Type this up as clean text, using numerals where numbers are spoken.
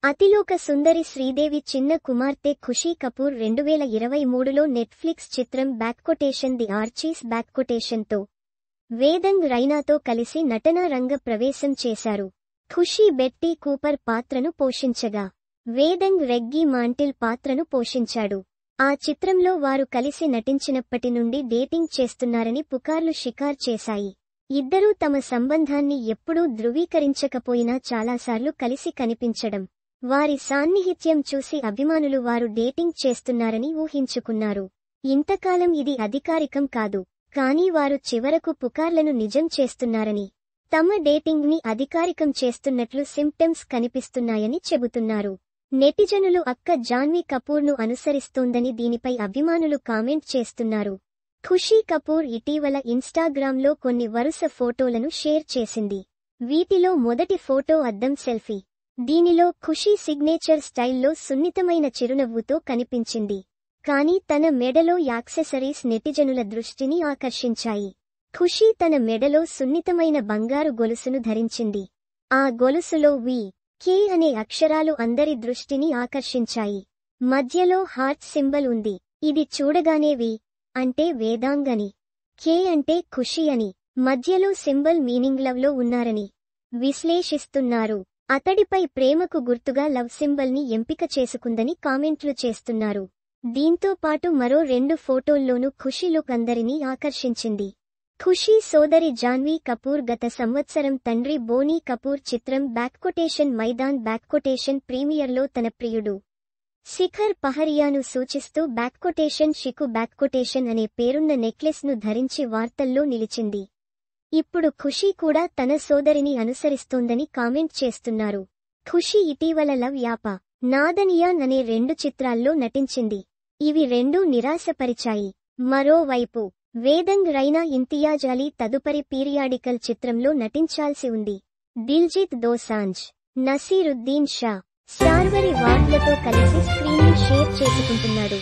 అతిలోక సుందరి శ్రీదేవి చిన్న కుమార్తె ఖుషీ కపూర్ 2023లో నెట్ఫ్లిక్స్ చిత్రం ది ఆర్చీస్ తో వేదంగ్ రైనాతో కలిసి నటనా రంగ ప్రవేశం చేశారు. ఖుషీ బెట్టీ కూపర్ పాత్రను పోషించగా, వేదంగ్ రెగ్గీ మాంటిల్ పాత్రను పోషించాడు. ఆ చిత్రంలో వారు కలిసి నటించినప్పటి నుండి డేటింగ్ చేస్తున్నారని పుకార్లు షికార్ చేశాయి. ఇద్దరూ తమ సంబంధాన్ని ఎప్పుడూ ధృవీకరించకపోయినా చాలాసార్లు కలిసి కనిపించడం, వారి సాన్నిహిత్యం చూసి అభిమానులు వారు డేటింగ్ చేస్తున్నారని ఊహించుకున్నారు. ఇంతకాలం ఇది అధికారికం కాదు, కానీ వారు చివరకు పుకార్లను నిజం చేస్తున్నారని, తమ డేటింగ్ ని అధికారికం చేస్తున్నట్లు సింప్టమ్స్ కనిపిస్తున్నాయని చెబుతున్నారు. నెటిజనులు అక్క జాన్వీ కపూర్ను అనుసరిస్తోందని దీనిపై అభిమానులు కామెంట్ చేస్తున్నారు. ఖుషీ కపూర్ ఇటీవల ఇన్స్టాగ్రామ్లో కొన్ని వరుస ఫోటోలను షేర్ చేసింది. వీటిలో మొదటి ఫోటో అద్దం సెల్ఫీ. దీనిలో ఖుషీ సిగ్నేచర్ స్టైల్లో సున్నితమైన చిరునవ్వుతో కనిపించింది. కానీ తన మెడలో యాక్సెసరీస్ నెటిజనుల దృష్టిని ఆకర్షించాయి. ఖుషీ తన మెడలో సున్నితమైన బంగారు గొలుసును ధరించింది. ఆ గొలుసులో కే అనే అక్షరాలు అందరి దృష్టిని ఆకర్షించాయి. మధ్యలో హార్ట్ సింబల్ ఉంది. ఇది చూడగానే అంటే వేదాంగ్ అని, కే అంటే ఖుషీ అని, మధ్యలో సింబల్ మీనింగ్ లవ్ లో ఉన్నారని విశ్లేషిస్తున్నారు. అతడిపై ప్రేమకు గుర్తుగా లవ్ సింబల్ ని ఎంపిక చేసుకుందని కామెంట్లు చేస్తున్నారు. దీంతో పాటు మరో 2 ఫోటోల్లోనూ ఖుషీ లుక్ అందరినీ ఆకర్షించింది. ఖుషీ సోదరి జాన్వీ కపూర్ గత సంవత్సరం తండ్రి బోనీ కపూర్ చిత్రం మైదాన్ ప్రీమియర్లో తన ప్రియుడు శిఖర్ పహరియాను సూచిస్తూ షికు అనే పేరున్న నెక్లెస్ ను ధరించి వార్తల్లో నిలిచింది. ఇప్పుడు ఖుషీ కూడా తన సోదరిని అనుసరిస్తోందని కామెంట్ చేస్తున్నారు. ఖుషీ ఇటీవల లవ్ యాప నాదనియాన్ అనే 2 చిత్రాల్లో నటించింది. ఇవి రెండూ నిరాశపరిచాయి. మరోవైపు వేదంగ్ రైనా ఇంతియాజ్ అలీ తదుపరి పీరియాడికల్ చిత్రంలో నటించాల్సి ఉంది. దిల్జీత్ దోసాంజ్, నసీరుద్దీన్ షా, శార్వరి వార్డ్లతో కలిసి స్క్రీన్ ని షేర్ చేసుకుంటున్నాడు.